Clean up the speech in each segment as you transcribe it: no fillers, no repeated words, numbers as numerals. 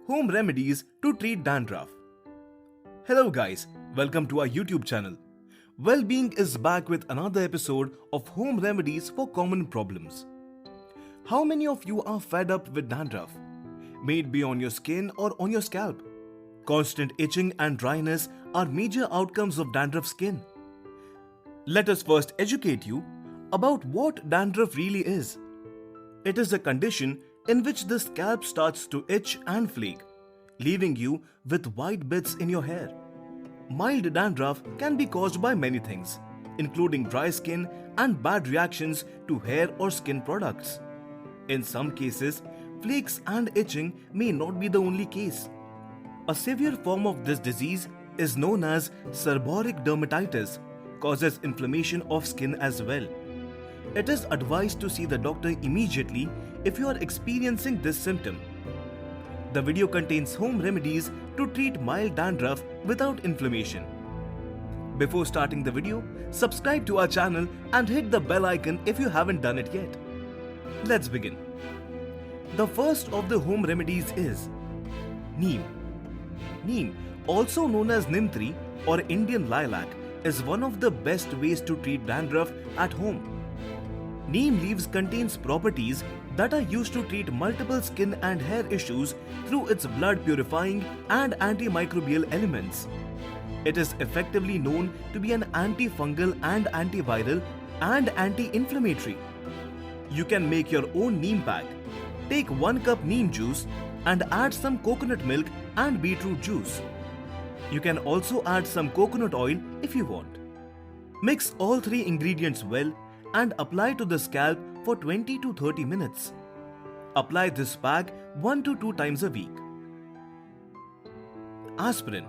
Home remedies to treat dandruff. Hello guys, welcome to our YouTube channel. Wellbeing is back with another episode of home remedies for common problems. How many of you are fed up with dandruff? May it be on your skin or on your scalp. Constant itching and dryness are major outcomes of dandruff skin. Let us first educate you about what dandruff really is. It is a condition in which the scalp starts to itch and flake, leaving you with white bits in your hair. Mild dandruff can be caused by many things, including dry skin and bad reactions to hair or skin products. In some cases, flakes and itching may not be the only case. A severe form of this disease is known as seborrheic dermatitis, causes inflammation of skin as well. It is advised to see the doctor immediately if you are experiencing this symptom. The video contains home remedies to treat mild dandruff without inflammation. Before starting the video, subscribe to our channel and hit the bell icon if you haven't done it yet. Let's begin. The first of the home remedies is Neem. Neem, also known as Neem tree or Indian lilac, is one of the best ways to treat dandruff at home. Neem leaves contains properties that are used to treat multiple skin and hair issues through its blood purifying and antimicrobial elements. It is effectively known to be an antifungal and antiviral and anti-inflammatory. You can make your own neem pack. Take 1 cup neem juice and add some coconut milk and beetroot juice. You can also add some coconut oil if you want. Mix all 3 ingredients well and apply to the scalp for 20 to 30 minutes. Apply this pack 1 to 2 times a week. Aspirin,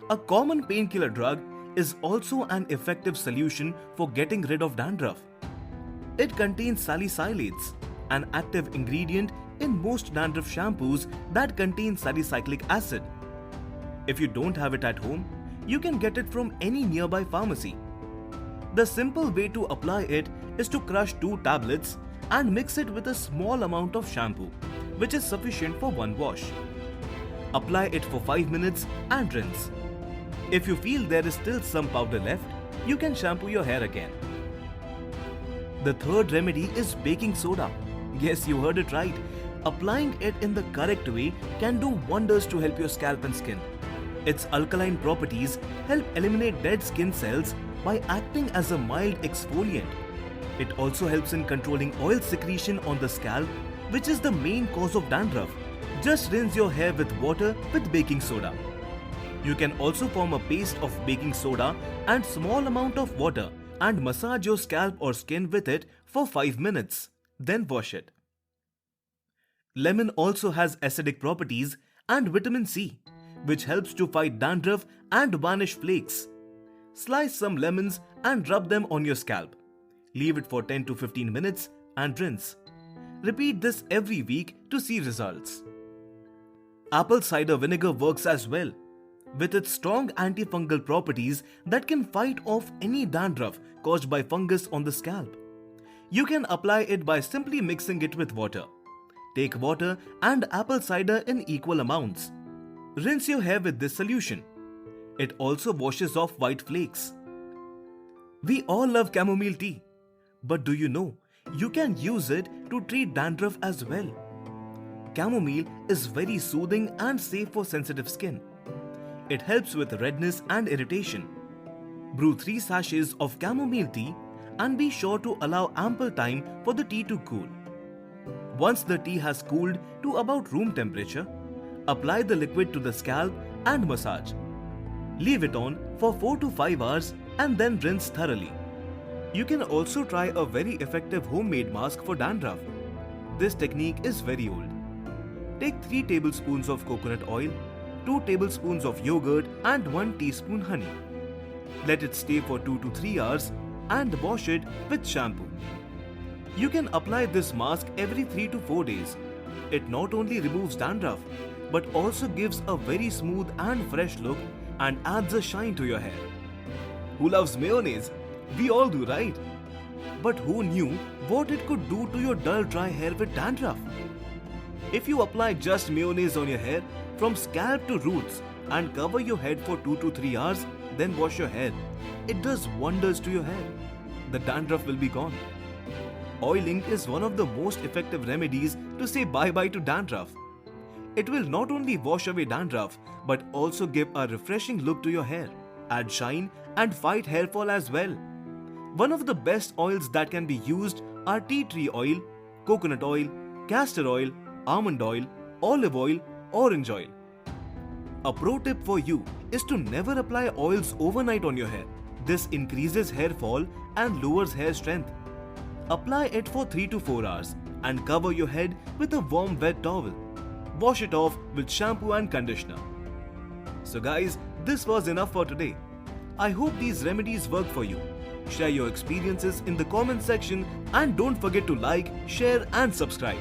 a common painkiller drug, is also an effective solution for getting rid of dandruff. It contains salicylates, an active ingredient in most dandruff shampoos that contain salicylic acid. If you don't have it at home, you can get it from any nearby pharmacy. The simple way to apply it is to crush 2 tablets and mix it with a small amount of shampoo, which is sufficient for 1 wash. Apply it for 5 minutes and rinse. If you feel there is still some powder left, you can shampoo your hair again. The third remedy is baking soda. Yes, you heard it right. Applying it in the correct way can do wonders to help your scalp and skin. Its alkaline properties help eliminate dead skin cells by acting as a mild exfoliant. It also helps in controlling oil secretion on the scalp, which is the main cause of dandruff. Just rinse your hair with water with baking soda. You can also form a paste of baking soda and small amount of water and massage your scalp or skin with it for 5 minutes. Then wash it. Lemon also has acidic properties and vitamin C, which helps to fight dandruff and vanish flakes. Slice some lemons and rub them on your scalp. Leave it for 10 to 15 minutes and rinse. Repeat this every week to see results. Apple cider vinegar works as well, with its strong antifungal properties that can fight off any dandruff caused by fungus on the scalp. You can apply it by simply mixing it with water. Take water and apple cider in equal amounts. Rinse your hair with this solution. It also washes off white flakes. We all love chamomile tea, but do you know you can use it to treat dandruff as well? Chamomile is very soothing and safe for sensitive skin. It helps with redness and irritation. Brew 3 sachets of chamomile tea and be sure to allow ample time for the tea to cool. Once the tea has cooled to about room temperature, apply the liquid to the scalp and massage. Leave it on for 4 to 5 hours and then rinse thoroughly. You can also try a very effective homemade mask for dandruff. This technique is very old. Take 3 tablespoons of coconut oil, 2 tablespoons of yogurt and 1 teaspoon honey. Let it stay for 2 to 3 hours and wash it with shampoo. You can apply this mask every 3 to 4 days. It not only removes dandruff, but also gives a very smooth and fresh look and adds a shine to your hair. Who loves mayonnaise? We all do, right? But who knew what it could do to your dull dry hair with dandruff? If you apply just mayonnaise on your hair from scalp to roots and cover your head for 2 to 3 hours, then wash your hair. It does wonders to your hair. The dandruff will be gone. Oiling is one of the most effective remedies to say bye-bye to dandruff. It will not only wash away dandruff but also give a refreshing look to your hair, add shine and fight hair fall as well. One of the best oils that can be used are tea tree oil, coconut oil, castor oil, almond oil, olive oil, orange oil. A pro tip for you is to never apply oils overnight on your hair. This increases hair fall and lowers hair strength. Apply it for 3 to 4 hours and cover your head with a warm wet towel. Wash it off with shampoo and conditioner. So guys, this was enough for today. I hope these remedies work for you. Share your experiences in the comment section and don't forget to like, share and subscribe.